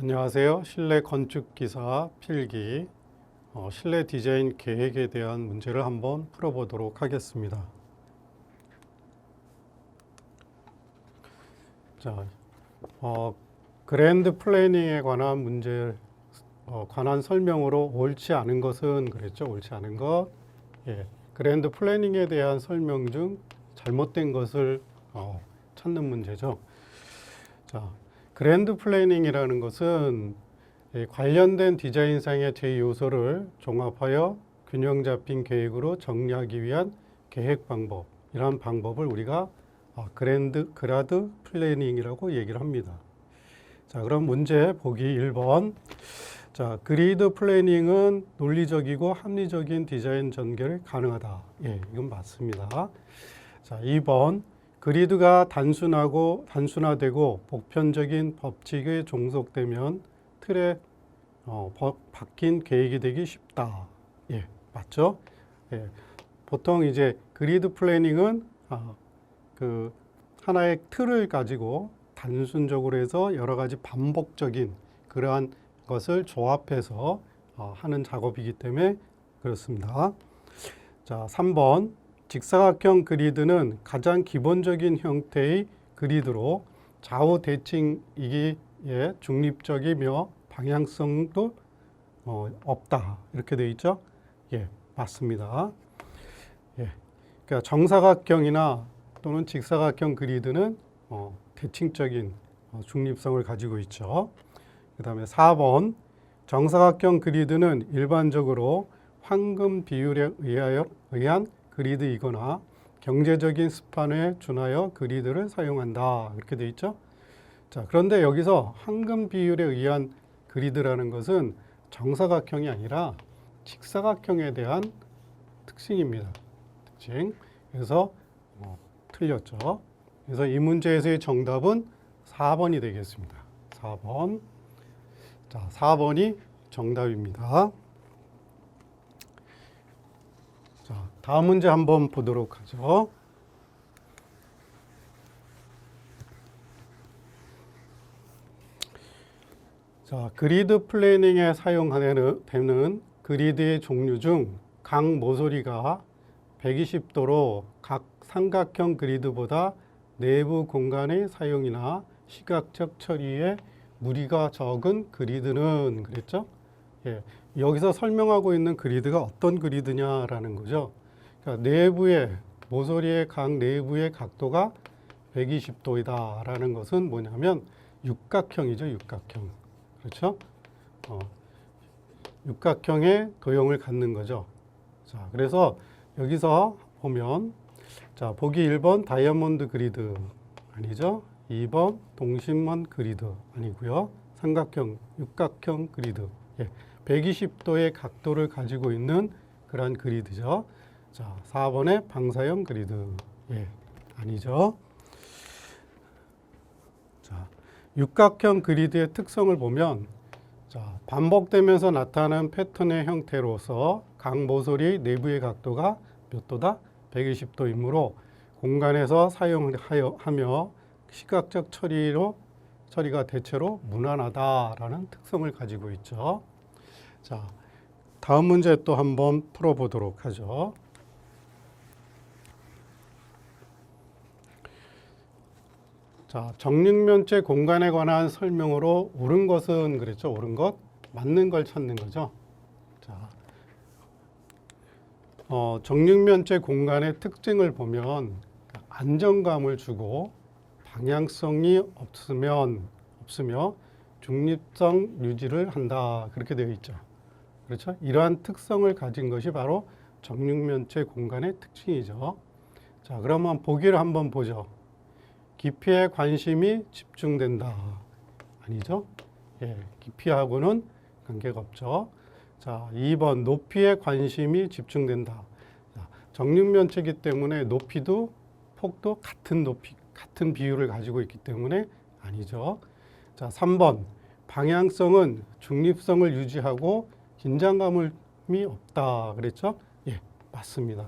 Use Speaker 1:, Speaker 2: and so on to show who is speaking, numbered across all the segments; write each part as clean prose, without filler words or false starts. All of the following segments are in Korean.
Speaker 1: 안녕하세요. 실내 건축 기사 필기 실내 디자인 계획에 대한 문제를 한번 풀어보도록 하겠습니다. 자, 그랜드 플래닝에 관한 문제 관한 설명으로 옳지 않은 것은 그랬죠. 옳지 않은 것. 예, 그랜드 플래닝에 대한 설명 중 잘못된 것을 찾는 문제죠. 자, 그랜드 플래닝이라는 것은 관련된 디자인상의 제 요소를 종합하여 균형 잡힌 계획으로 정리하기 위한 계획 방법, 이러한 방법을 우리가 그라드 플래닝이라고 얘기를 합니다. 자, 그럼 문제 보기 1번. 자, 그리드 플래닝은 논리적이고 합리적인 디자인 전개를 가능하다. 예, 이건 맞습니다. 자, 2번. 그리드가 단순화되고 보편적인 법칙에 종속되면 틀에 박힌 계획이 되기 쉽다. 예, 맞죠? 예, 보통 이제 그리드 플래닝은 그 하나의 틀을 가지고 단순적으로 해서 여러 가지 반복적인 그러한 것을 조합해서 하는 작업이기 때문에 그렇습니다. 자, 3번. 직사각형 그리드는 가장 기본적인 형태의 그리드로 좌우 대칭이기에 중립적이며 방향성도 없다. 이렇게 되어 있죠? 예, 맞습니다. 예, 그러니까 정사각형이나 또는 직사각형 그리드는 대칭적인 중립성을 가지고 있죠. 그 다음에 4번. 정사각형 그리드는 일반적으로 황금 비율에 의한 그리드이거나 경제적인 스판에 준하여 그리드를 사용한다. 이렇게 되어 있죠. 자, 그런데 여기서 황금 비율에 의한 그리드라는 것은 정사각형이 아니라 직사각형에 대한 특징입니다. 특징. 그래서 틀렸죠. 그래서 이 문제에서의 정답은 4번이 되겠습니다. 4번. 자, 4번이 정답입니다. 자, 다음 문제 한번 보도록 하죠. 자, 그리드 플래닝에 사용되는 그리드의 종류 중 각 모서리가 120도로 각 삼각형 그리드보다 내부 공간의 사용이나 시각적 처리에 무리가 적은 그리드는 그랬죠? 예, 여기서 설명하고 있는 그리드가 어떤 그리드냐라는 거죠. 그러니까 내부의 모서리의 각 내부의 각도가 120도이다라는 것은 뭐냐면 육각형이죠. 육각형. 그렇죠? 육각형의 도형을 갖는 거죠. 자, 그래서 여기서 보면 자, 보기 1번 다이아몬드 그리드 아니죠? 2번 동심원 그리드 아니고요. 삼각형, 육각형 그리드. 예, 120도의 각도를 가지고 있는 그런 그리드죠. 자, 4번의 방사형 그리드. 예, 아니죠. 자, 육각형 그리드의 특성을 보면 자, 반복되면서 나타나는 패턴의 형태로서 각 모서리 내부의 각도가 몇 도다? 120도이므로 공간에서 사용하며 시각적 처리가 대체로 무난하다라는 특성을 가지고 있죠. 자, 다음 문제 또 한번 풀어보도록 하죠. 자, 정육면체 공간에 관한 설명으로 옳은 것은 그랬죠. 옳은 것, 맞는 걸 찾는 거죠. 자, 정육면체 공간의 특징을 보면 안정감을 주고 방향성이 없으며 중립성 유지를 한다. 그렇게 되어 있죠. 그렇죠? 이러한 특성을 가진 것이 바로 정육면체 공간의 특징이죠. 자, 그러면 보기를 한번 보죠. 깊이에 관심이 집중된다. 아니죠? 예, 깊이하고는 관계가 없죠. 자, 2번 높이에 관심이 집중된다. 자, 정육면체이기 때문에 높이도 폭도 같은 비율을 가지고 있기 때문에 아니죠. 자, 3번 방향성은 중립성을 유지하고 긴장감이 없다. 그랬죠? 예, 맞습니다.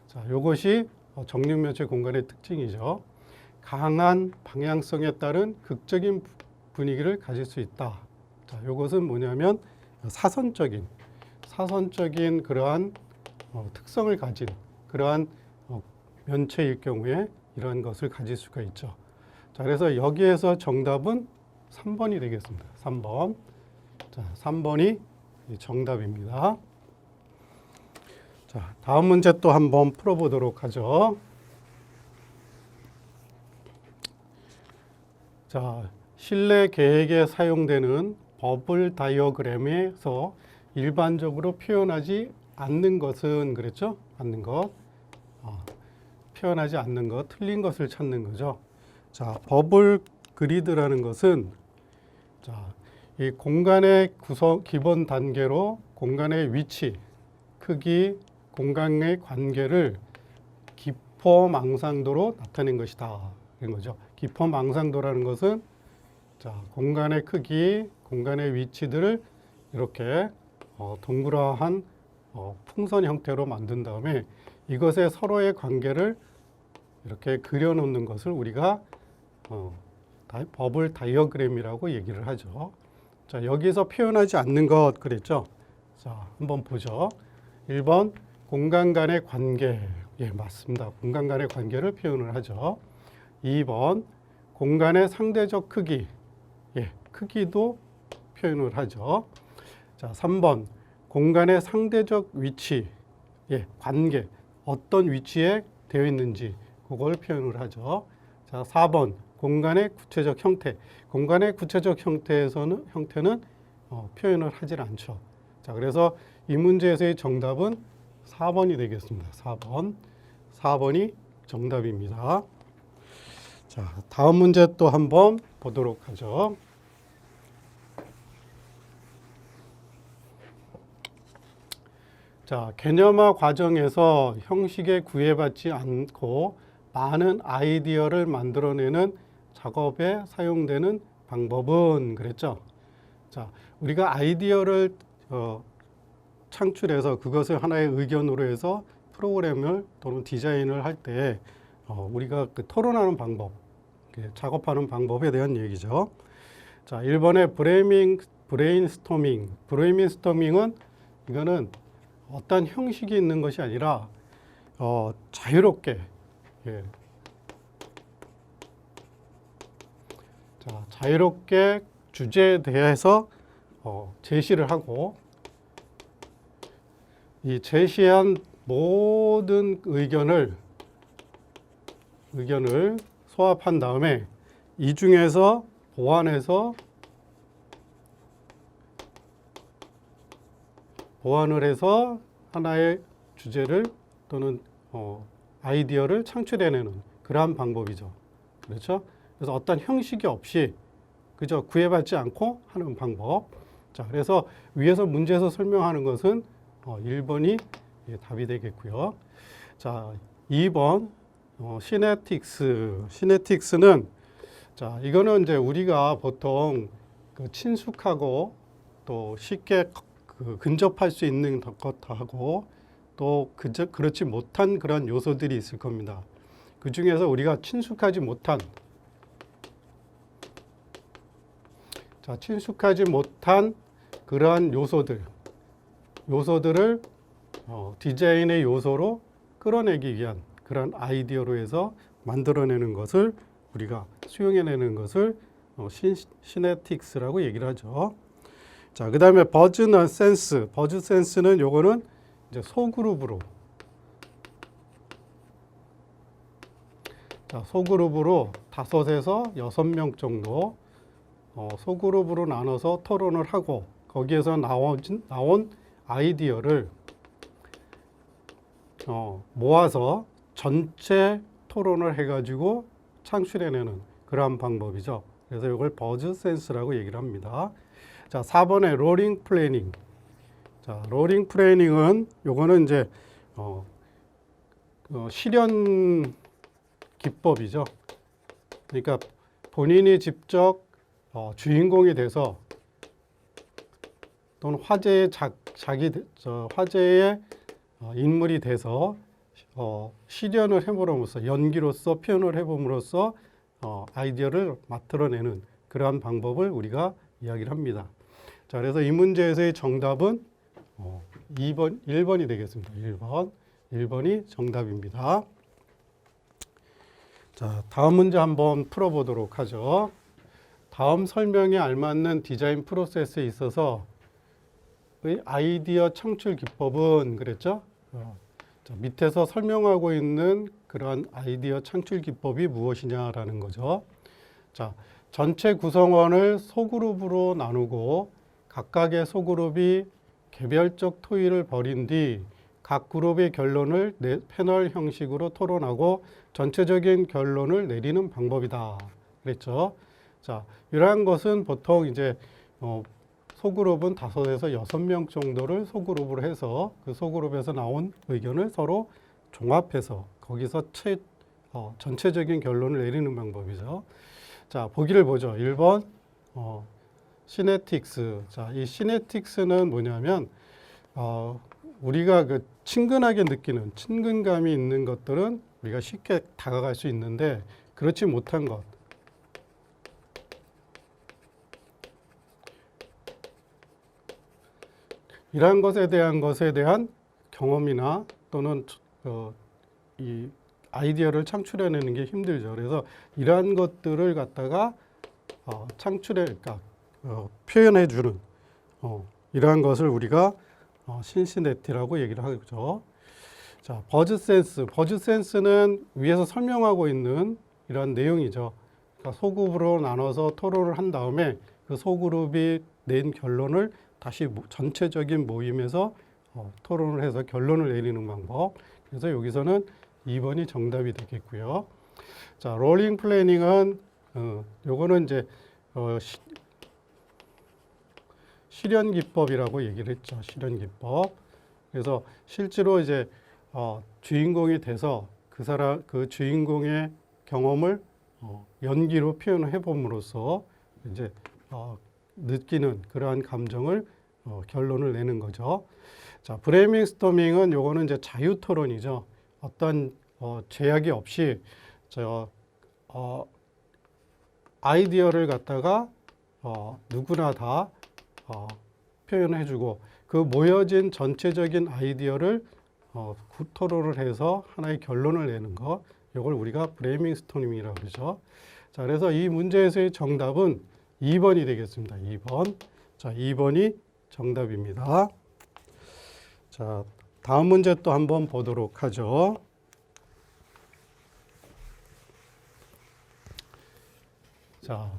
Speaker 1: 자, 이것이 정육면체 공간의 특징이죠. 강한 방향성에 따른 극적인 분위기를 가질 수 있다. 자, 이것은 뭐냐면 사선적인 그러한 특성을 가진 그러한 면체일 경우에 이러한 것을 가질 수가 있죠. 자, 그래서 여기에서 정답은 3번이 되겠습니다. 3번. 자, 3번이 정답입니다. 자, 다음 문제 또 한번 풀어보도록 하죠. 자, 실내 계획에 사용되는 버블 다이어그램에서 일반적으로 표현하지 않는 것은 그랬죠? 않는 것. 표현하지 않는 것, 틀린 것을 찾는 거죠. 자, 버블 그리드라는 것은 자, 이 공간의 구성 기본 단계로 공간의 위치, 크기, 공간의 관계를 기포망상도로 나타낸 것이다. 이런 거죠. 기포망상도라는 것은 자, 공간의 크기, 공간의 위치들을 이렇게 동그라한 풍선 형태로 만든 다음에 이것의 서로의 관계를 이렇게 그려놓는 것을 우리가 버블 다이어그램이라고 얘기를 하죠. 자, 여기서 표현하지 않는 것 그랬죠. 자, 한번 보죠. 1번 공간 간의 관계. 예, 맞습니다. 공간 간의 관계를 표현을 하죠. 2번 공간의 상대적 크기. 예, 크기도 표현을 하죠. 자, 3번 공간의 상대적 위치. 예, 관계. 어떤 위치에 되어 있는지 그걸 표현을 하죠. 자, 4번 공간의 구체적 형태. 공간의 구체적 형태는 표현을 하질 않죠. 자, 그래서 이 문제에서의 정답은 4번이 되겠습니다. 4번. 4번이 정답입니다. 자, 다음 문제 또 한번 보도록 하죠. 자, 개념화 과정에서 형식에 구애받지 않고 많은 아이디어를 만들어내는 작업에 사용되는 방법은 그랬죠. 자, 우리가 아이디어를 창출해서 그것을 하나의 의견으로 해서 프로그램을 또는 디자인을 할 때 우리가 그 토론하는 방법, 작업하는 방법에 대한 얘기죠. 자, 1번의 브레인스토밍. 브레인스토밍은 이거는 어떤 형식이 있는 것이 아니라 자유롭게 자, 자유롭게 주제에 대해서 제시를 하고 이 제시한 모든 의견을 소합한 다음에 이 중에서 보완을 해서 하나의 주제를 또는 아이디어를 창출해내는 그러한 방법이죠. 그렇죠? 그래서 어떤 형식이 없이 그저 구애받지 않고 하는 방법. 자, 그래서 위에서 문제에서 설명하는 것은 1번이 답이 되겠고요. 자, 2번 시네틱스는 자, 이거는 이제 우리가 보통 그 친숙하고 또 쉽게 근접할 수 있는 것하고 또 그렇지 못한 그런 요소들이 있을 겁니다. 그 중에서 우리가 친숙하지 못한 그러한 요소들을 디자인의 요소로 끌어내기 위한 그런 아이디어로 해서 만들어내는 것을 우리가 수용해내는 것을 시네틱스라고 얘기를 하죠. 자, 그 다음에 버즈 센스는 요거는 이제 소그룹으로 자, 소그룹으로 5에서 6명 정도 소그룹으로 나눠서 토론을 하고 거기에서 나온 아이디어를 모아서 전체 토론을 해가지고 창출해내는 그러한 방법이죠. 그래서 이걸 버즈 센스라고 얘기를 합니다. 자, 4번에 로링 플래닝. 자, 로링 플래닝은 요거는 이제 실현 기법이죠. 그러니까 본인이 직접 주인공이 돼서 또는 화제의 인물이 돼서 실현을 해봄으로써 연기로서 표현을 해봄으로써 아이디어를 만들어내는 그러한 방법을 우리가 이야기를 합니다. 자, 그래서 이 문제에서의 정답은 1번이 되겠습니다. 1번이 정답입니다. 자, 다음 문제 한번 풀어보도록 하죠. 다음 설명에 알맞는 디자인 프로세스에 있어서 아이디어 창출 기법은 그랬죠? 자, 밑에서 설명하고 있는 그러한 아이디어 창출 기법이 무엇이냐라는 거죠. 자, 전체 구성원을 소그룹으로 나누고 각각의 소그룹이 개별적 토의를 벌인 뒤 각 그룹의 결론을 패널 형식으로 토론하고 전체적인 결론을 내리는 방법이다. 그랬죠. 자, 이러한 것은 보통 이제 소그룹은 5에서 6명 정도를 소그룹으로 해서 그 소그룹에서 나온 의견을 서로 종합해서 거기서 전체적인 결론을 내리는 방법이죠. 자, 보기를 보죠. 1번 시네틱스. 자, 이 시네틱스는 뭐냐면 우리가 그 친근하게 느끼는 친근감이 있는 것들은 우리가 쉽게 다가갈 수 있는데 그렇지 못한 것, 이러한 것에 대한 경험이나 또는 이 아이디어를 창출해내는 게 힘들죠. 그래서 이러한 것들을 갖다가 그러니까 표현해주는 이러한 것을 우리가 신시내티라고 얘기를 하죠. 자, 버즈센스는 위에서 설명하고 있는 이런 내용이죠. 그러니까 소그룹으로 나눠서 토론을 한 다음에 그 소그룹이 낸 결론을 다시 전체적인 모임에서 토론을 해서 결론을 내리는 방법. 그래서 여기서는 2번이 정답이 되겠고요. 자, 롤링 플래닝은 요거는 이제 실현 기법이라고 얘기를 했죠. 실현 기법. 그래서 실제로 이제 주인공이 돼서 그 주인공의 경험을 연기로 표현을 해봄으로써 이제 느끼는 그러한 감정을 결론을 내는 거죠. 자, 브레인스토밍은 요거는 이제 자유 토론이죠. 어떤 제약이 없이 아이디어를 갖다가 누구나 다 표현해주고 그 모여진 전체적인 아이디어를 토론을 해서 하나의 결론을 내는 거, 이걸 우리가 브레인스토밍이라고 그러죠. 자, 그래서 이 문제에서의 정답은 2번이 되겠습니다. 2번. 자, 2번이 정답입니다. 자, 다음 문제 또 한번 보도록 하죠. 자,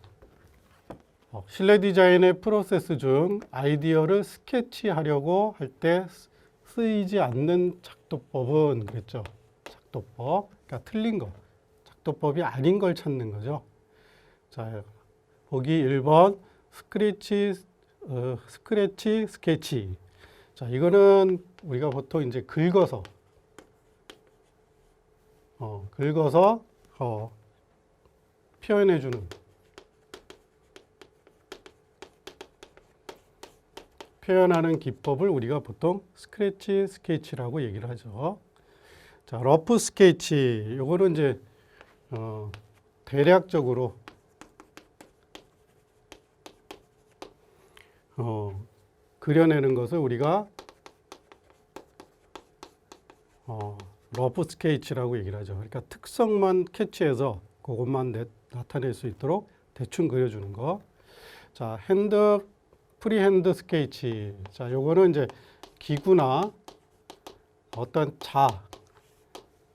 Speaker 1: 실내 디자인의 프로세스 중 아이디어를 스케치하려고 할 때 쓰이지 않는 작도법은 그랬죠. 작도법. 그러니까 틀린 거. 작도법이 아닌 걸 찾는 거죠. 자, 보기 1번 스케치. 자, 이거는 우리가 보통 이제 긁어서 표현하는 기법을 우리가 보통 스케치라고 얘기를 하죠. 자, 러프 스케치. 요거는 이제 대략적으로 그려내는 것을 우리가 러프 스케치라고 얘기를 하죠. 그러니까 특성만 캐치해서 그것만 나타낼 수 있도록 대충 그려주는 거. 자, 프리핸드 스케치. 자, 요거는 이제 기구나 어떤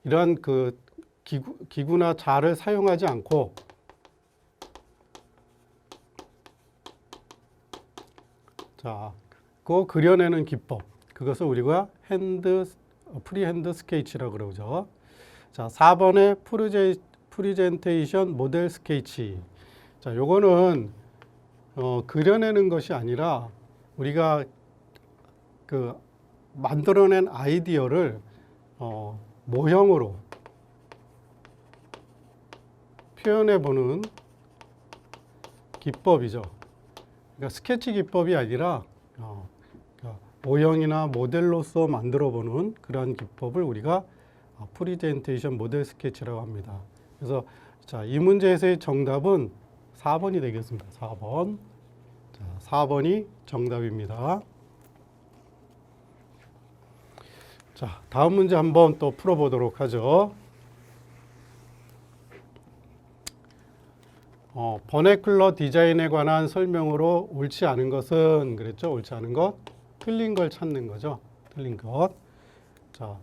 Speaker 1: 이러한 그 기구나 자를 사용하지 않고 그거 그려내는 기법. 그것을 우리가 프리핸드 스케치라고 그러죠. 자, 4번에 프리젠테이션 모델 스케치. 자, 요거는 그려내는 것이 아니라 우리가 그 만들어낸 아이디어를 모형으로 표현해보는 기법이죠. 그러니까 스케치 기법이 아니라 그러니까 모형이나 모델로서 만들어보는 그러한 기법을 우리가 프리젠테이션 모델 스케치라고 합니다. 그래서 자, 이 문제에서의 정답은 4번이 되겠습니다. 4번. 자, 4번이 정답입니다. 자, 다음 문제 한번 또 풀어보도록 하죠. 버네클러 디자인에 관한 설명으로 옳지 않은 것은 그랬죠? 옳지 않은 것, 틀린 걸 찾는 거죠. 틀린 것. 자,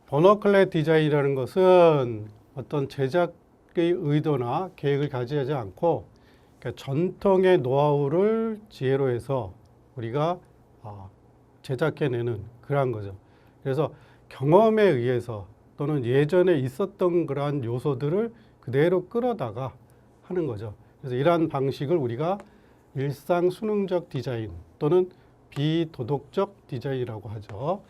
Speaker 1: 버너클러 디자인이라는 것은 어떤 제작의 의도나 계획을 가지지 않고 그러니까 전통의 노하우를 지혜로 해서 우리가 제작해내는 그러한 거죠. 그래서 경험에 의해서 또는 예전에 있었던 그러한 요소들을 그대로 끌어다가 하는 거죠. 그래서 이러한 방식을 우리가 일상 수능적 디자인 또는 비도덕적 디자인이라고 하죠.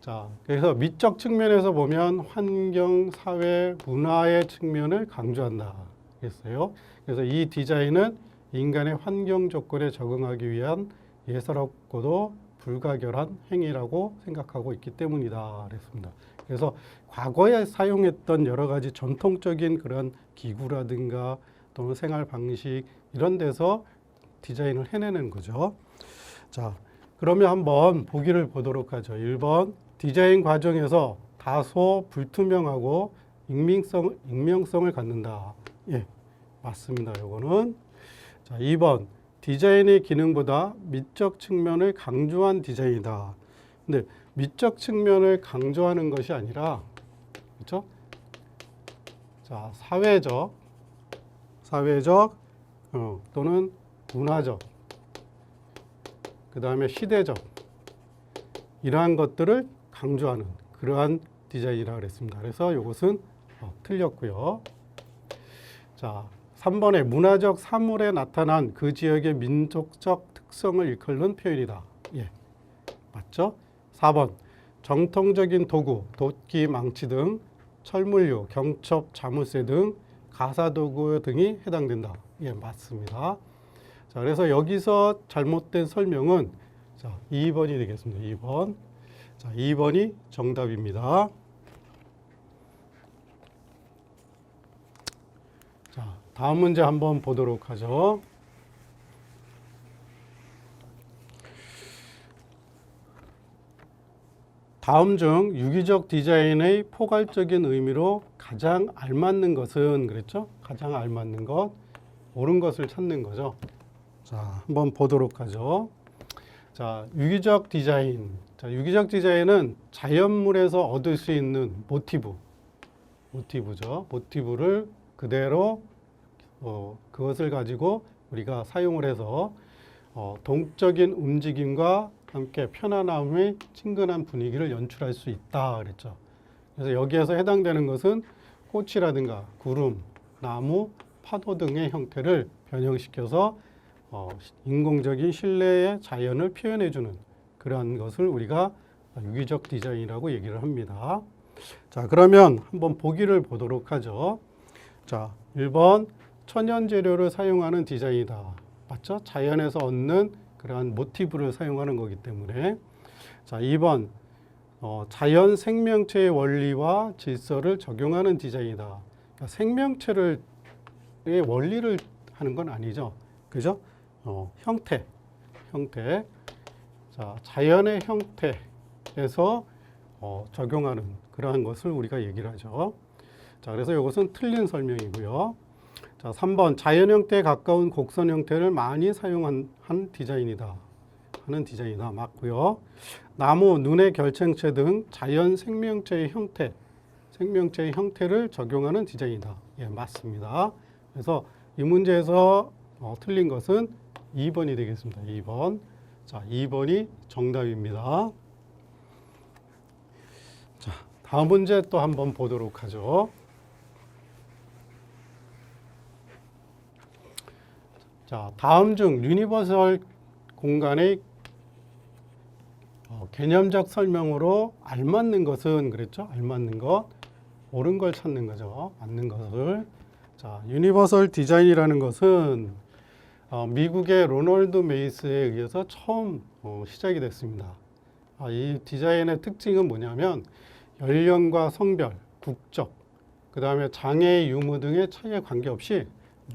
Speaker 1: 자, 그래서 미적 측면에서 보면 환경, 사회, 문화의 측면을 강조한다 했어요. 그래서 이 디자인은 인간의 환경 조건에 적응하기 위한 예사롭고도 불가결한 행위라고 생각하고 있기 때문이다 그랬습니다. 그래서 과거에 사용했던 여러 가지 전통적인 그런 기구라든가 또는 생활 방식 이런 데서 디자인을 해내는 거죠. 자, 그러면 한번 보기를 보도록 하죠. 1번 디자인 과정에서 다소 불투명하고 익명성을 갖는다. 예, 맞습니다. 요거는. 자, 2번 디자인의 기능보다 미적 측면을 강조한 디자인이다. 근데 미적 측면을 강조하는 것이 아니라 그렇죠? 자, 사회적 또는 문화적 그 다음에 시대적 이러한 것들을 강조하는 그러한 디자인이라고 그랬습니다. 그래서 이것은 틀렸고요. 자, 3번에 문화적 사물에 나타난 그 지역의 민족적 특성을 일컫는 표현이다. 예, 맞죠? 4번 정통적인 도구, 도끼, 망치 등 철물류, 경첩, 자물쇠 등 가사도구 등이 해당된다. 예, 맞습니다. 자, 그래서 여기서 잘못된 설명은 자, 2번이 되겠습니다. 2번. 자, 2번이 정답입니다. 자, 다음 문제 한번 보도록 하죠. 다음 중 유기적 디자인의 포괄적인 의미로 가장 알맞는 것은 그랬죠? 가장 알맞는 것, 옳은 것을 찾는 거죠. 자, 한번 보도록 하죠. 자, 유기적 디자인. 자, 유기적 디자인은 자연물에서 얻을 수 있는 모티브죠. 모티브를 그대로 그것을 가지고 우리가 사용을 해서 동적인 움직임과 함께 편안함의 친근한 분위기를 연출할 수 있다 그랬죠. 그래서 여기에서 해당되는 것은 꽃이라든가 구름, 나무, 파도 등의 형태를 변형시켜서 인공적인 실내의 자연을 표현해주는 그러한 것을 우리가 유기적 디자인이라고 얘기를 합니다. 자, 그러면 한번 보기를 보도록 하죠. 자, 1번 천연 재료를 사용하는 디자인이다. 맞죠? 자연에서 얻는 그러한 모티브를 사용하는 거기 때문에. 자, 2번 자연 생명체의 원리와 질서를 적용하는 디자인이다. 그러니까 생명체의 원리를 하는 건 아니죠. 그죠? 형태. 자, 자연의 형태에서 적용하는 그러한 것을 우리가 얘기를 하죠. 자, 그래서 이것은 틀린 설명이고요. 자, 3번 자연 형태에 가까운 곡선 형태를 많이 사용한 디자인이다. 하는 디자인이다. 맞고요. 나무, 눈의 결생체 등 자연 생명체의 형태를 적용하는 디자인이다. 예, 맞습니다. 그래서 이 문제에서 틀린 것은 2번이 되겠습니다. 2번. 자, 2번이 정답입니다. 자, 다음 문제 또 한번 보도록 하죠. 자, 다음 중 유니버설 공간의 개념적 설명으로 알맞는 것은 그랬죠? 알맞는 것, 옳은 걸 찾는 거죠. 맞는 것을. 자, 유니버설 디자인이라는 것은 미국의 로널드 메이스에 의해서 처음 시작이 됐습니다. 이 디자인의 특징은 뭐냐면 연령과 성별, 국적, 그 다음에 장애 유무 등의 차이에 관계없이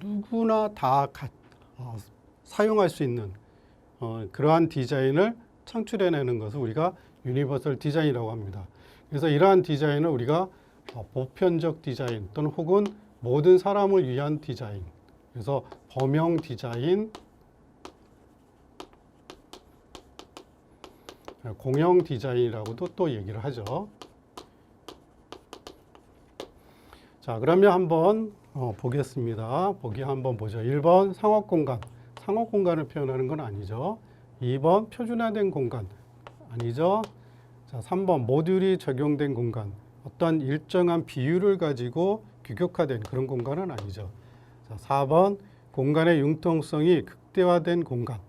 Speaker 1: 누구나 다 사용할 수 있는 그러한 디자인을 창출해내는 것을 우리가 유니버설 디자인이라고 합니다. 그래서 이러한 디자인을 우리가 보편적 디자인 또는 혹은 모든 사람을 위한 디자인, 그래서 범용 디자인, 공용 디자인이라고도 또 얘기를 하죠. 자, 그러면 한번 보겠습니다. 보기 한번 보죠. 1번 상업공간. 상업공간을 표현하는 건 아니죠. 2번 표준화된 공간. 아니죠. 자, 3번 모듈이 적용된 공간. 어떤 일정한 비율을 가지고 규격화된 그런 공간은 아니죠. 자, 4번 공간의 융통성이 극대화된 공간.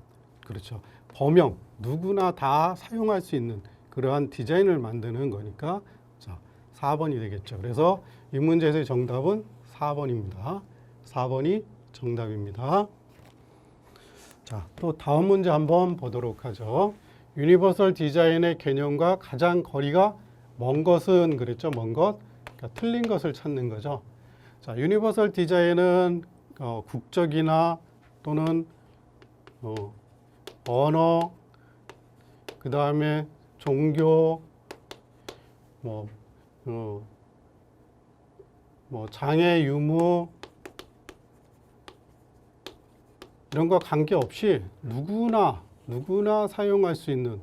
Speaker 1: 그렇죠. 범용, 누구나 다 사용할 수 있는 그러한 디자인을 만드는 거니까 자, 4번이 되겠죠. 그래서 이 문제에서의 정답은 4번입니다. 4번이 정답입니다. 자, 또 다음 문제 한번 보도록 하죠. 유니버설 디자인의 개념과 가장 거리가 먼 것은 그랬죠. 먼 것. 그러니까 틀린 것을 찾는 거죠. 자, 유니버설 디자인은 국적이나 또는 언어, 그 다음에 종교, 장애 유무 이런 거 관계없이 누구나 사용할 수 있는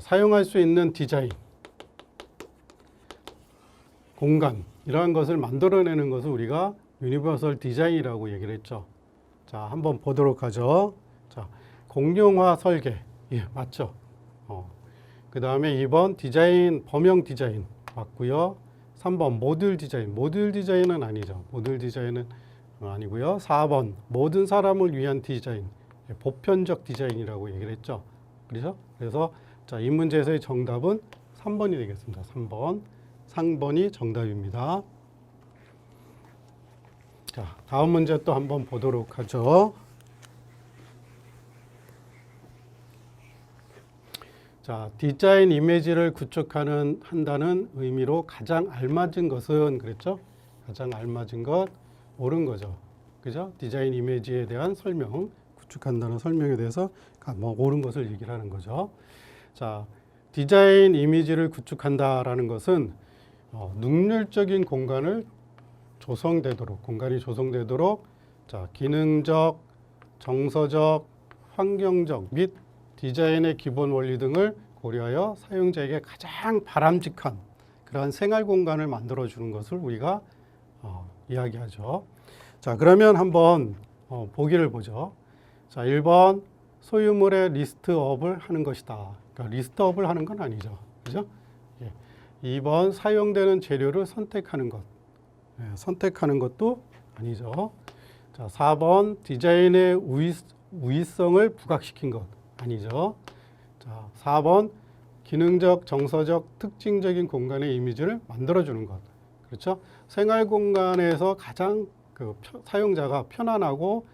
Speaker 1: 사용할 수 있는 디자인, 공간 이러한 것을 만들어내는 것을 우리가 유니버설 디자인이라고 얘기를 했죠. 자, 한번 보도록 하죠. 자, 공용화 설계. 예, 맞죠. 그 다음에 2번 디자인, 범용 디자인 맞고요. 3번 모듈 디자인. 모듈 디자인은 아니죠. 모듈 디자인은 아니고요. 4번 모든 사람을 위한 디자인. 보편적 디자인이라고 얘기를 했죠. 그렇죠? 그래서 자, 이 문제에서의 정답은 3번이 되겠습니다. 3번. 3번이 정답입니다. 자, 다음 문제 또 한번 보도록 하죠. 자, 디자인 이미지를 한다는 의미로 가장 알맞은 것은 그랬죠? 가장 알맞은 것, 옳은 거죠. 그죠? 디자인 이미지에 대한 설명, 구축한다는 설명에 대해서 옳은 것을 얘기를 하는 거죠. 자, 디자인 이미지를 구축한다라는 것은 능률적인 공간이 조성되도록 자, 기능적, 정서적, 환경적 및 디자인의 기본 원리 등을 고려하여 사용자에게 가장 바람직한 그러한 생활 공간을 만들어 주는 것을 우리가 이야기하죠. 자, 그러면 한번 보기를 보죠. 자, 1번 소유물의 리스트업을 하는 것이다. 그러니까 리스트업을 하는 건 아니죠. 그죠? 예. 2번 사용되는 재료를 선택하는 것. 예, 선택하는 것도 아니죠. 자, 4번 디자인의 우위성을 부각시킨 것. 아니죠. 자, 4번 기능적, 정서적, 특징적인 공간의 이미지를 만들어주는 것. 그렇죠? 생활 공간에서 가장 사용자가 편안하고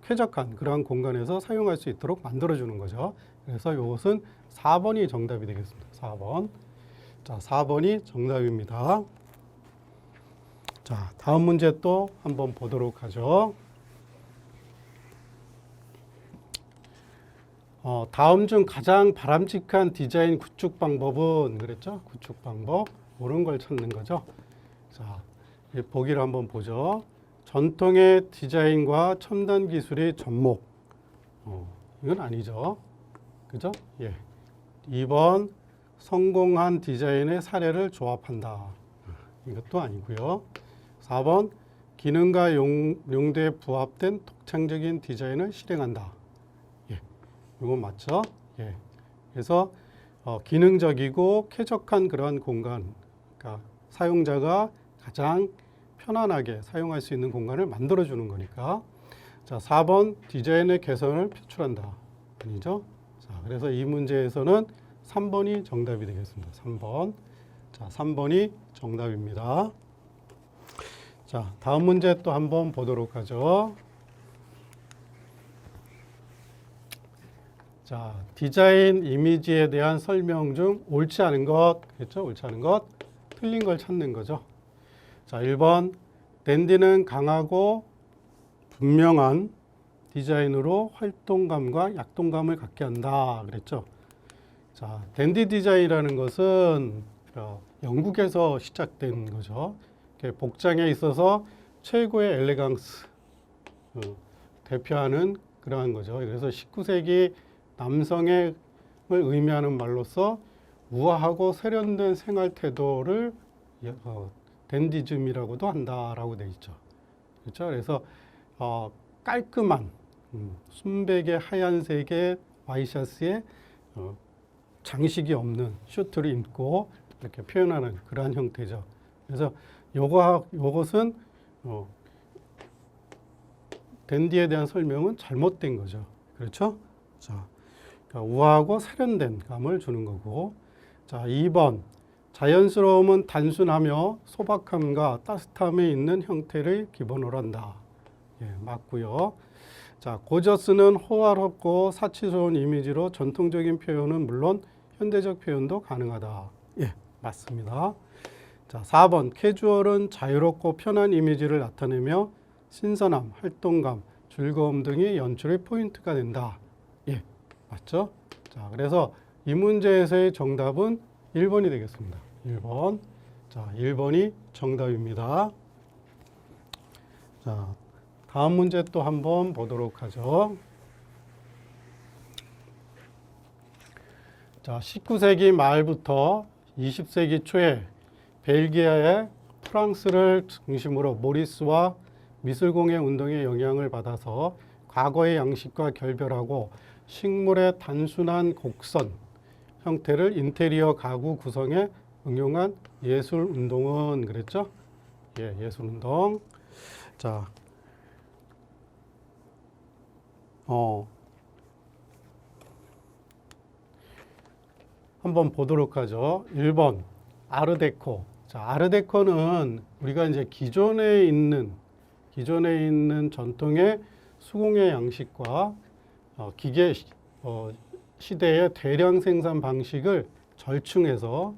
Speaker 1: 쾌적한 그러한 공간에서 사용할 수 있도록 만들어주는 거죠. 그래서 이것은 4번이 정답이 되겠습니다. 4번. 자, 4번이 정답입니다. 자, 다음 문제 또 한번 보도록 하죠. 다음 중 가장 바람직한 디자인 구축 방법은 그랬죠? 구축 방법 옳은 걸 찾는 거죠. 자, 보기를 한번 보죠. 전통의 디자인과 첨단 기술의 접목. 이건 아니죠. 그죠? 예. 2번 성공한 디자인의 사례를 조합한다. 이것도 아니고요. 4번 기능과 용도에 부합된 독창적인 디자인을 실행한다. 이건 맞죠? 예. 그래서 기능적이고 쾌적한 그러한 공간, 그러니까 사용자가 가장 편안하게 사용할 수 있는 공간을 만들어주는 거니까. 자, 4번 디자인의 개선을 표출한다. 아니죠? 자, 그래서 이 문제에서는 3번이 정답이 되겠습니다. 3번. 자, 3번이 정답입니다. 자, 다음 문제 또 한번 보도록 하죠. 자, 디자인 이미지에 대한 설명 중 옳지 않은 것, 그렇죠? 옳지 않은 것. 틀린 걸 찾는 거죠. 자, 1번 댄디는 강하고 분명한 디자인으로 활동감과 약동감을 갖게 한다 그랬죠. 자, 댄디 디자인이라는 것은 영국에서 시작된 거죠. 복장에 있어서 최고의 엘레강스 대표하는 그러한 거죠. 그래서 19세기 남성을 의미하는 말로서 우아하고 세련된 생활 태도를 댄디즘이라고도 한다라고 돼 있죠. 그렇죠? 그래서 깔끔한 순백의 하얀색의 와이셔츠에 장식이 없는 슈트를 입고 이렇게 표현하는 그러한 형태죠. 그래서 요것은 댄디에 대한 설명은 잘못된 거죠. 그렇죠? 자, 그러니까 우아하고 세련된 감을 주는 거고. 자, 2번 자연스러움은 단순하며 소박함과 따뜻함이 있는 형태를 기본으로 한다. 예, 맞고요. 자, 고저스는 호화롭고 사치스러운 이미지로 전통적인 표현은 물론 현대적 표현도 가능하다. 예, 맞습니다. 자, 4번 캐주얼은 자유롭고 편한 이미지를 나타내며 신선함, 활동감, 즐거움 등이 연출의 포인트가 된다. 예, 맞죠? 자, 그래서 이 문제에서의 정답은 1번이 되겠습니다. 1번. 자, 1번이 정답입니다. 자, 다음 문제 또 한번 보도록 하죠. 자, 19세기 말부터 20세기 초에 벨기에의 프랑스를 중심으로 모리스와 미술공예 운동의 영향을 받아서 과거의 양식과 결별하고 식물의 단순한 곡선 형태를 인테리어 가구 구성에 응용한 예술 운동은 그랬죠? 예, 예술 운동. 자, 한번 보도록 하죠. 1번 아르데코. 자, 아르데코는 우리가 이제 기존에 있는 전통의 수공예 양식과 기계 시대의 대량 생산 방식을 절충해서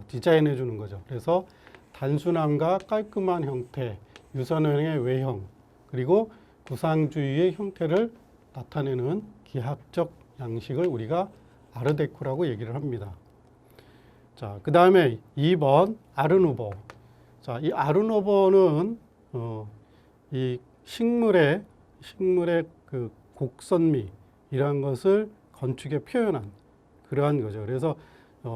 Speaker 1: 디자인해 주는 거죠. 그래서 단순함과 깔끔한 형태, 유선형의 외형, 그리고 구상주의의 형태를 나타내는 기하적 양식을 우리가 아르데코라고 얘기를 합니다. 자, 그 다음에 2번 아르누보. 자, 이 아르누보는 이 식물의 그 곡선미 이러한 것을 건축에 표현한 그러한 거죠. 그래서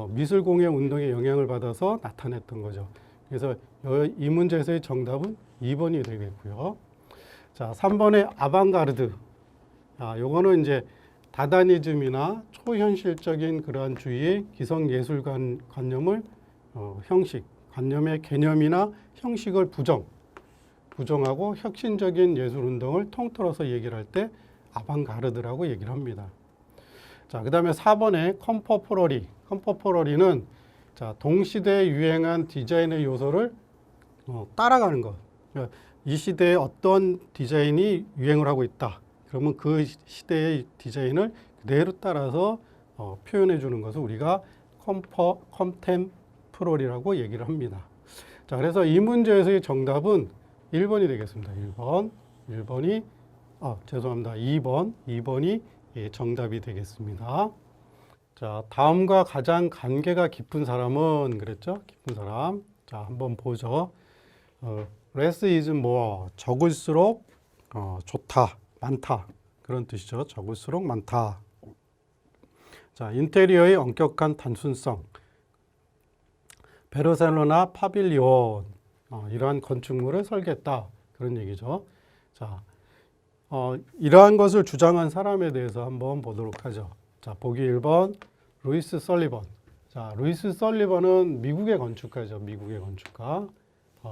Speaker 1: 미술공예 운동의 영향을 받아서 나타냈던 거죠. 그래서 이 문제에서의 정답은 2번이 되겠고요. 자, 3번의 아방가르드. 요거는 이제 다다니즘이나 초현실적인 그러한 주의의 기성 예술 관념을 관념의 개념이나 형식을 부정하고 혁신적인 예술 운동을 통틀어서 얘기를 할 때 아방가르드라고 얘기를 합니다. 자, 그다음에 4번의 컨퍼포러리. 컨퍼포러리는 자, 동시대에 유행한 디자인의 요소를 따라가는 것. 그러니까 이 시대에 어떤 디자인이 유행을 하고 있다. 그러면 그 시대의 디자인을 그대로 따라서 표현해 주는 것을 우리가 컨템포러리라고 얘기를 합니다. 자, 그래서 이 문제에서의 정답은 1번이 되겠습니다. 1번이 죄송합니다. 2번이 정답이 되겠습니다. 자, 다음과 가장 관계가 깊은 사람은 그랬죠? 깊은 사람. 자, 한번 보죠. less is more. 적을수록 좋다, 많다. 그런 뜻이죠. 적을수록 많다. 자, 인테리어의 엄격한 단순성. 베르셀로나 파빌리온. 이러한 건축물을 설계했다. 그런 얘기죠. 자, 이러한 것을 주장한 사람에 대해서 한번 보도록 하죠. 자, 보기 1번 루이스 설리번. 자, 루이스 설리번은 미국의 건축가죠. 미국의 건축가.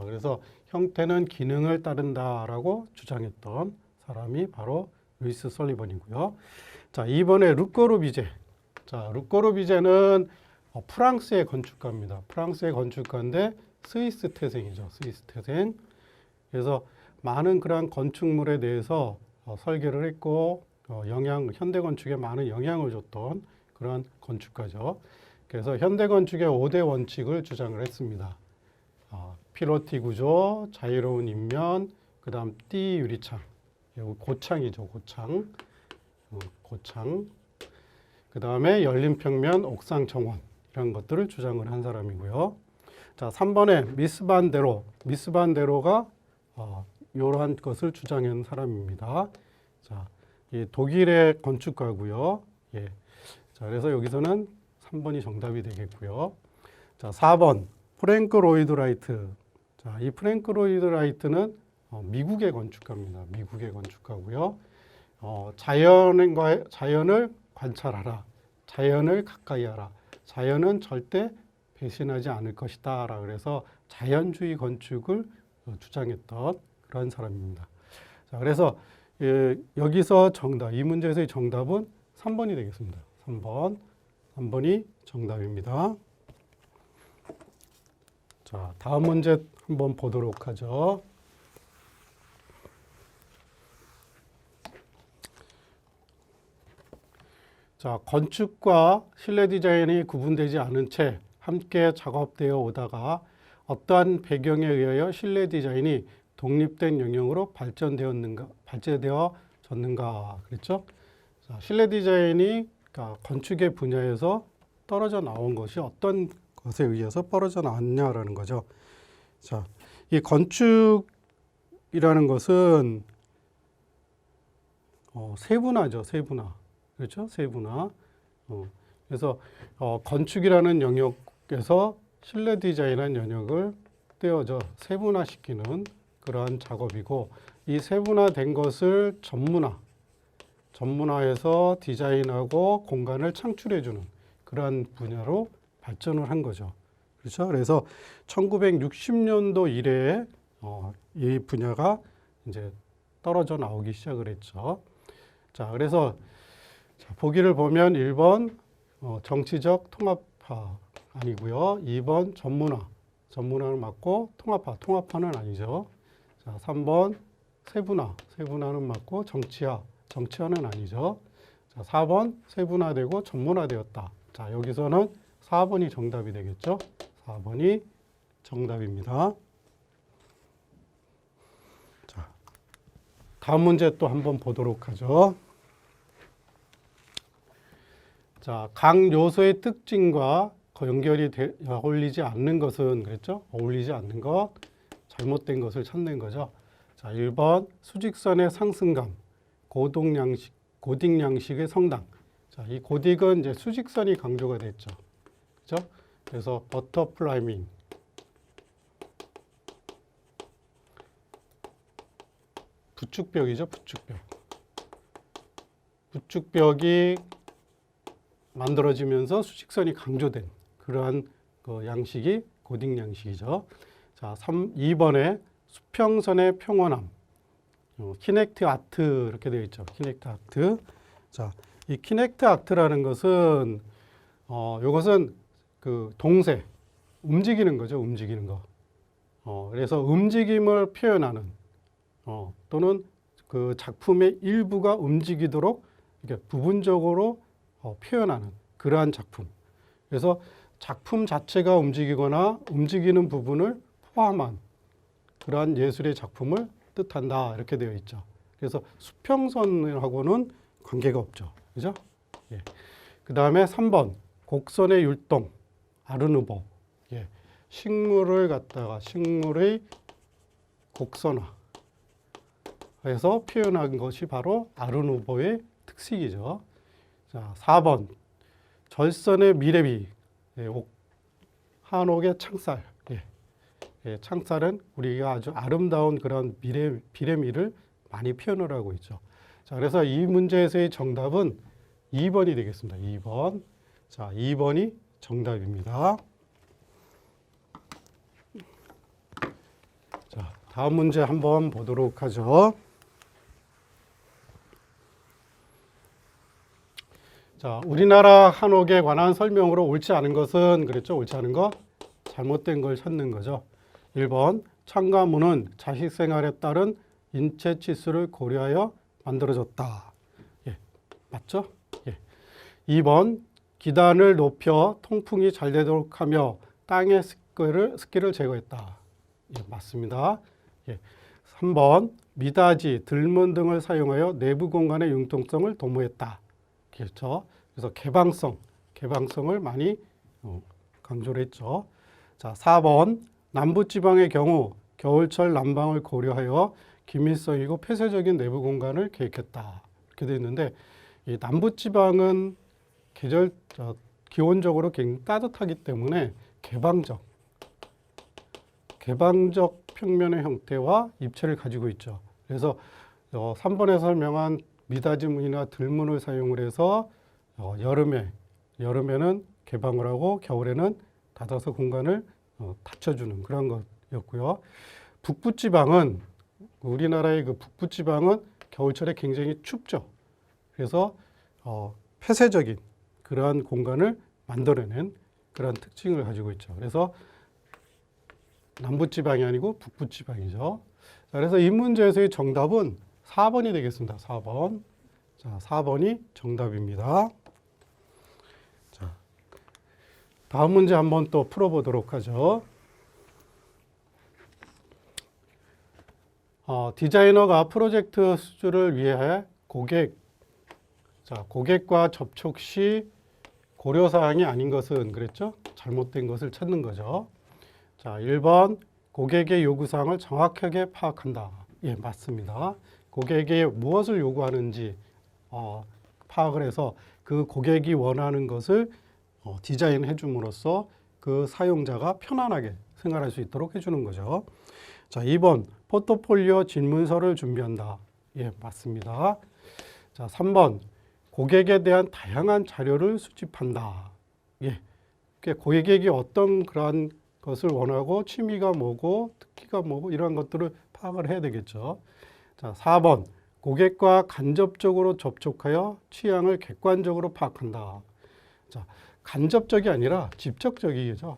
Speaker 1: 그래서 형태는 기능을 따른다라고 주장했던 사람이 바로 루이스 설리번이고요. 자, 2번에 르꼬르비제. 자, 르꼬르비제는 프랑스의 건축가입니다. 프랑스의 건축가인데 스위스 태생이죠. 스위스 태생. 그래서 많은 그러한 건축물에 대해서 설계를 했고 현대 건축에 많은 영향을 줬던 그러한 건축가죠. 그래서 현대 건축의 5대 원칙을 주장을 했습니다. 피로티 구조, 자유로운 인면, 그 다음 띠 유리창. 고창이죠, 고창. 고창. 그 다음에 열린 평면, 옥상 정원. 이런 것들을 주장을 한 사람이고요. 자, 3번에 미스 반데로가 이러한 것을 주장한 사람입니다. 자, 이 독일의 건축가고요. 예. 자, 그래서 여기서는 3번이 정답이 되겠고요. 자, 4번 프랭크 로이드 라이트. 자, 이 프랭크 로이드 라이트는 미국의 건축가입니다. 미국의 건축가고요. 자연을 관찰하라. 자연을 가까이 하라. 자연은 절대 배신하지 않을 것이다. 라 그래서 자연주의 건축을 주장했던 그런 사람입니다. 자, 그래서 여기서 정답, 이 문제에서의 정답은 3번이 되겠습니다. 3번이 정답입니다. 자, 다음 문제 한번 보도록 하죠. 자, 건축과 실내 디자인이 구분되지 않은 채 함께 작업되어 오다가 어떠한 배경에 의하여 실내 디자인이 독립된 영역으로 발전되어졌는가 그랬죠? 자, 실내 디자인이 그러니까 건축의 분야에서 떨어져 나온 것이 어떤 것에 의해서 떨어져 나왔냐라는 거죠. 자, 이 건축이라는 것은 세분화죠, 세분화. 그렇죠? 세분화. 그래서 건축이라는 영역에서 실내 디자인이라는 영역을 떼어져 세분화시키는 그러한 작업이고, 이 세분화된 것을 전문화해서 디자인하고 공간을 창출해주는 그러한 분야로 발전을 한 거죠. 그렇죠? 그래서 1960년도 이래에 이 분야가 이제 떨어져 나오기 시작을 했죠. 자, 그래서 보기를 보면 1번 정치적 통합화 아니고요. 2번 전문화는 맞고 통합화는 아니죠. 자, 3번 세분화는 맞고 정치화는 아니죠. 자, 4번 세분화되고 전문화되었다. 자, 여기서는 4번이 정답이 되겠죠. 4번이 정답입니다. 자, 다음 문제 또 한번 보도록 하죠. 자, 각 요소의 특징과 연결이 어울리지 않는 것은 그랬죠? 어울리지 않는 것, 잘못된 것을 찾는 거죠. 자, 1번 수직선의 상승감, 고딕 양식의 성당. 자, 이 고딕은 이제 수직선이 강조가 됐죠. 그죠? 그래서 버터플라이밍. 부축벽이죠, 부축벽. 부축벽이 만들어지면서 수직선이 강조된 그러한 그 양식이 고딕 양식이죠. 자, 2번에 수평선의 평원함. 키넥트 아트 이렇게 되어 있죠. 키넥트 아트. 자, 이 키넥트 아트라는 것은 이것은 그 동세, 움직이는 거죠. 움직이는 거. 그래서 움직임을 표현하는 또는 그 작품의 일부가 움직이도록 이렇게 부분적으로 표현하는 그러한 작품. 그래서 작품 자체가 움직이거나 움직이는 부분을 포함한 그러한 예술의 작품을 뜻한다. 이렇게 되어 있죠. 그래서 수평선하고는 관계가 없죠. 그죠? 예. 그 다음에 3번 곡선의 율동, 아르누보. 예. 식물의 곡선화 해서 표현한 것이 바로 아르누보의 특색이죠. 자, 4번 절선의 미래비, 한옥의 창살. 창살은 우리가 아주 아름다운 그런 비례미를 많이 표현을 하고 있죠. 자, 그래서 이 문제에서의 정답은 2번이 되겠습니다. 2번. 자, 2번이 정답입니다. 자, 다음 문제 한번 보도록 하죠. 자, 우리나라 한옥에 관한 설명으로 옳지 않은 것은 그랬죠? 옳지 않은 거? 잘못된 걸 찾는 거죠. 1번 창가문은 자식 생활에 따른 인체 치수를 고려하여 만들어졌다. 예, 맞죠? 예. 2번 기단을 높여 통풍이 잘 되도록 하며 땅의 습기를 제거했다. 예, 맞습니다. 예. 3번 미닫이, 들문 등을 사용하여 내부 공간의 융통성을 도모했다. 그렇죠. 그래서 개방성을 많이 강조를 했죠. 자, 4번 남부지방의 경우 겨울철 난방을 고려하여 기밀성이고 폐쇄적인 내부 공간을 계획했다. 이렇게 되어 있는데 이 남부지방은 기온적으로 굉장히 따뜻하기 때문에 개방적 평면의 형태와 입체를 가지고 있죠. 그래서 3번에 설명한 미닫이문이나 들문을 사용을 해서 여름에는 개방을 하고 겨울에는 닫아서 공간을 닫혀주는 그런 것이었고요. 북부지방은 우리나라의 그 북부지방은 겨울철에 굉장히 춥죠. 그래서 폐쇄적인 그러한 공간을 만들어낸 그런 특징을 가지고 있죠. 그래서 남부지방이 아니고 북부지방이죠. 자, 그래서 이 문제에서의 정답은 4번이 되겠습니다. 4번. 자, 4번이 정답입니다. 자, 다음 문제 한번 또 풀어보도록 하죠. 디자이너가 프로젝트 수주를 위해 고객과 접촉 시 고려사항이 아닌 것은 그랬죠? 잘못된 것을 찾는 거죠. 자, 1번 고객의 요구사항을 정확하게 파악한다. 예, 맞습니다. 고객이 무엇을 요구하는지 파악을 해서 그 고객이 원하는 것을 디자인해 줌으로써 그 사용자가 편안하게 생활할 수 있도록 해주는 거죠. 자, 2번 포트폴리오 질문서를 준비한다. 예, 맞습니다. 자, 3번 고객에 대한 다양한 자료를 수집한다. 예, 고객이 어떤 그러한 것을 원하고 취미가 뭐고 특기가 뭐고 이런 것들을 파악을 해야 되겠죠. 자, 4번 고객과 간접적으로 접촉하여 취향을 객관적으로 파악한다. 자, 간접적이 아니라 직접적이죠.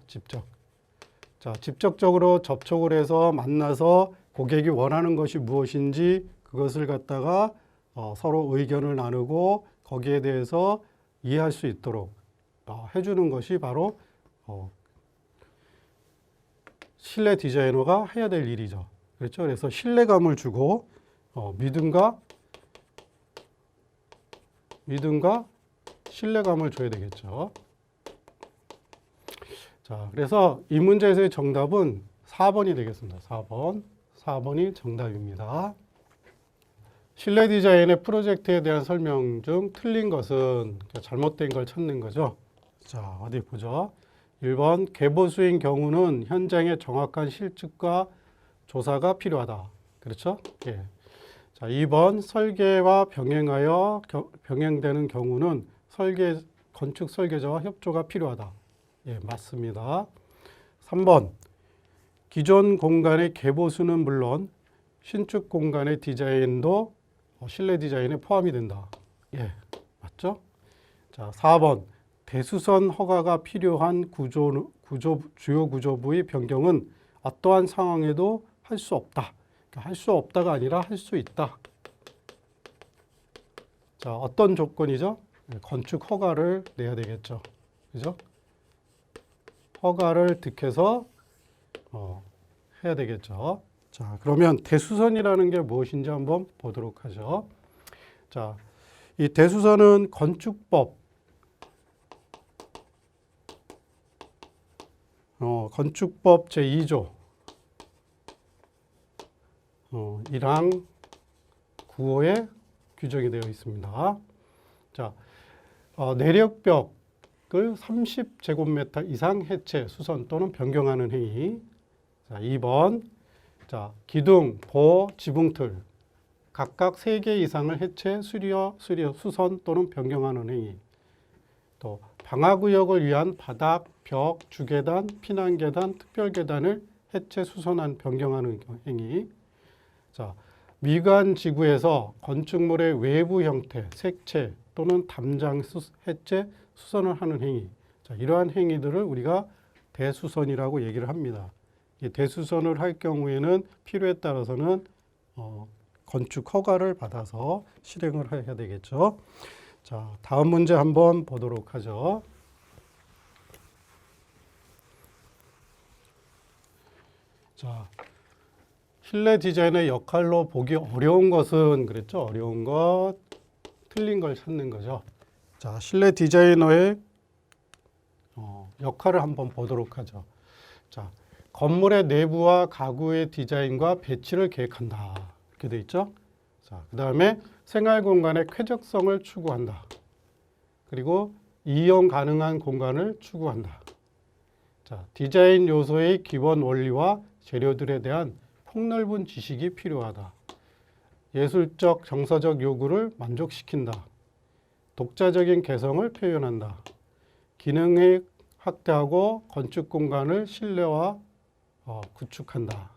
Speaker 1: 자, 직접적으로 접촉을 해서 만나서 고객이 원하는 것이 무엇인지 그것을 갖다가 서로 의견을 나누고 거기에 대해서 이해할 수 있도록 해주는 것이 바로 실내 디자이너가 해야 될 일이죠. 그렇죠? 그래서 신뢰감을 주고 믿음과 신뢰감을 줘야 되겠죠. 자, 그래서 이 문제에서의 정답은 4번이 되겠습니다. 4번이 정답입니다. 실내 디자인의 프로젝트에 대한 설명 중 틀린 것은 잘못된 걸 찾는 거죠. 자, 어디 보죠. 1번 개보수인 경우는 현장의 정확한 실측과 조사가 필요하다. 그렇죠? 예. 자, 2번 설계와 병행되는 경우는 건축 설계자와 협조가 필요하다. 예, 맞습니다. 3번 기존 공간의 개보수는 물론 신축 공간의 디자인도 실내 디자인에 포함이 된다. 예, 맞죠? 자, 4번 대수선 허가가 필요한 주요 구조부의 변경은 어떠한 상황에도 할 수 없다. 그러니까 할 수 없다가 아니라 할 수 있다. 자, 어떤 조건이죠? 건축 허가를 내야 되겠죠. 그죠? 허가를 득해서 해야 되겠죠. 자, 그러면 대수선이라는 게 무엇인지 한번 보도록 하죠. 자, 이 대수선은 건축법 제2조 1항 9호에 규정이 되어 있습니다. 자, 내력벽을 30제곱미터 이상 해체, 수선 또는 변경하는 행위. 자, 2번 자, 기둥, 보, 지붕틀 각각 3개 이상을 해체, 수선 또는 변경하는 행위. 또 방화구역을 위한 바닥, 벽, 주계단, 피난계단, 특별계단을 해체, 수선한, 변경하는 행위. 자, 미관 지구에서 건축물의 외부 형태, 색채 또는 담장 해체, 수선을 하는 행위. 자, 이러한 행위들을 우리가 대수선이라고 얘기를 합니다. 이 대수선을 할 경우에는 필요에 따라서는 건축 허가를 받아서 실행을 해야 되겠죠. 자, 다음 문제 한번 보도록 하죠. 자, 실내 디자인의 역할로 보기 어려운 것은 그랬죠? 어려운 것, 틀린 걸 찾는 거죠. 자, 실내 디자이너의 역할을 한번 보도록 하죠. 자, 건물의 내부와 가구의 디자인과 배치를 계획한다. 이렇게 돼 있죠? 자, 그 다음에 생활 공간의 쾌적성을 추구한다. 그리고 이용 가능한 공간을 추구한다. 자, 디자인 요소의 기본 원리와 재료들에 대한 폭넓은 지식이 필요하다. 예술적, 정서적 요구를 만족시킨다. 독자적인 개성을 표현한다. 기능을 확대하고 건축 공간을 실내화 구축한다.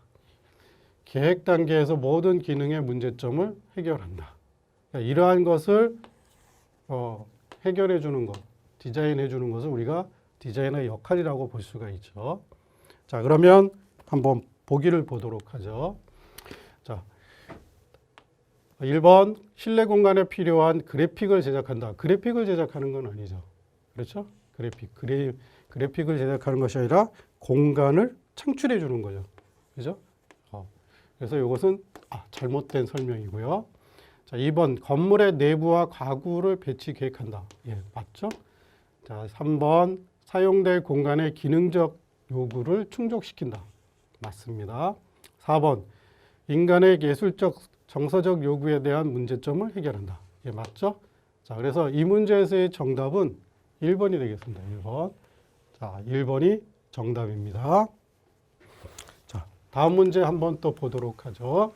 Speaker 1: 계획 단계에서 모든 기능의 문제점을 해결한다. 그러니까 이러한 것을 해결해 주는 것, 디자인해 주는 것을 우리가 디자이너의 역할이라고 볼 수가 있죠. 자, 그러면 한번 보기를 보도록 하죠. 자, 1번 실내 공간에 필요한 그래픽을 제작한다. 그래픽을 제작하는 건 아니죠. 그렇죠? 그래픽을 제작하는 것이 아니라 공간을 창출해 주는 거죠. 그죠? 그래서 이것은 잘못된 설명이고요. 자, 2번 건물의 내부와 가구를 배치 계획한다. 예, 맞죠? 자, 3번 사용될 공간의 기능적 요구를 충족시킨다. 맞습니다. 4번 인간의 예술적 정서적 요구에 대한 문제점을 해결한다. 예, 맞죠? 자, 그래서 이 문제에서의 정답은 1번이 되겠습니다. 1번. 자, 1번이 정답입니다. 자, 다음 문제 한번 또 보도록 하죠.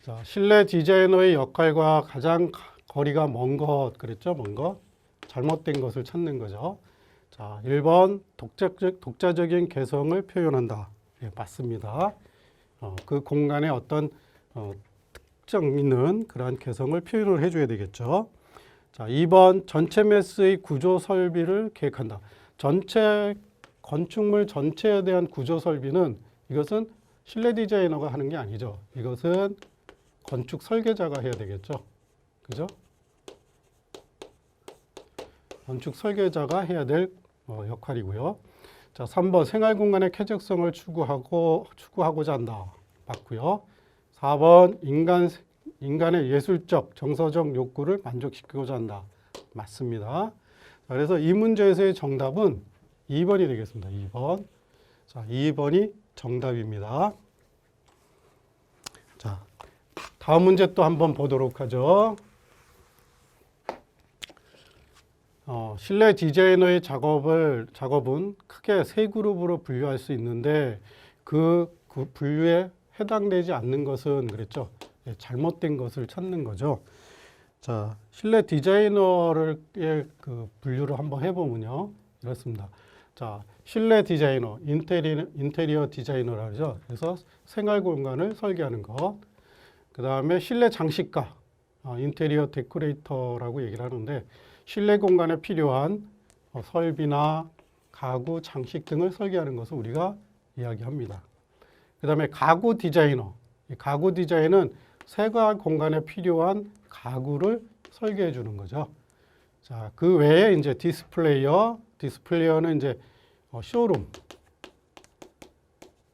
Speaker 1: 자, 실내 디자이너의 역할과 가장 거리가 먼 것, 그랬죠? 먼 것. 잘못된 것을 찾는 거죠. 자, 1번 독자적인 개성을 표현한다. 예, 맞습니다. 그 공간에 어떤 특정 있는 그러한 개성을 표현을 해줘야 되겠죠. 자, 2번 전체 매스의 구조 설비를 계획한다. 건축물 전체에 대한 구조 설비는 이것은 실내 디자이너가 하는 게 아니죠. 이것은 건축 설계자가 해야 되겠죠. 그죠? 건축 설계자가 해야 될 역할이고요. 자, 3번 생활 공간의 쾌적성을 추구하고자 한다. 맞고요. 4번 인간의 예술적, 정서적 욕구를 만족시키고자 한다. 맞습니다. 자, 그래서 이 문제에서의 정답은 2번이 되겠습니다. 2번. 자, 2번이 정답입니다. 자, 다음 문제 또 한번 보도록 하죠. 실내 디자이너의 작업은 크게 세 그룹으로 분류할 수 있는데 그 분류에 해당되지 않는 것은 그랬죠. 예, 잘못된 것을 찾는 거죠. 자, 실내 디자이너의 그 분류를 한번 해보면요. 이렇습니다. 자, 실내 디자이너, 인테리어 디자이너라고 하죠. 그래서 생활 공간을 설계하는 것. 그 다음에 실내 장식가, 인테리어 데코레이터라고 얘기를 하는데 실내 공간에 필요한 설비나 가구, 장식 등을 설계하는 것을 우리가 이야기합니다. 그 다음에 가구 디자이너. 이 가구 디자인은 생활 공간에 필요한 가구를 설계해 주는 거죠. 자, 그 외에 이제 디스플레이어는 이제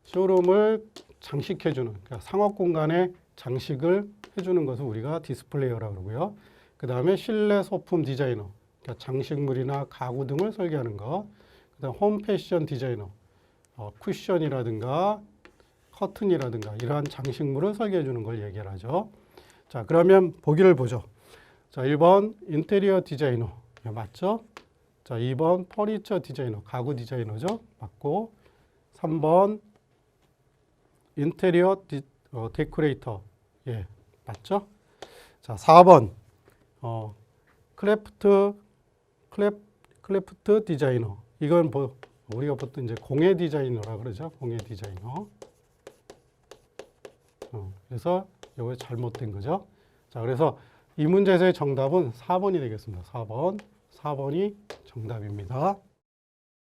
Speaker 1: 쇼룸을 장식해 주는, 그러니까 상업 공간에 장식을 해주는 것을 우리가 디스플레이어라고 그러고요. 그 다음에 실내 소품 디자이너, 그러니까 장식물이나 가구 등을 설계하는 것. 그 다음 홈 패션 디자이너, 쿠션이라든가 커튼이라든가 이러한 장식물을 설계해 주는 걸 얘기하죠. 자, 그러면 보기를 보죠. 자, 1번 인테리어 디자이너. 맞죠? 자, 2번 퍼니처 디자이너, 가구 디자이너죠. 맞고 3번 인테리어 데코레이터. 예, 맞죠? 자, 4번 크래프트 디자이너. 이건 우리가 보통 이제 공예 디자이너라 그러죠. 공예 디자이너. 그래서 이거 잘못된 거죠. 자, 그래서 이 문제에서의 정답은 4번이 되겠습니다. 4번이 정답입니다.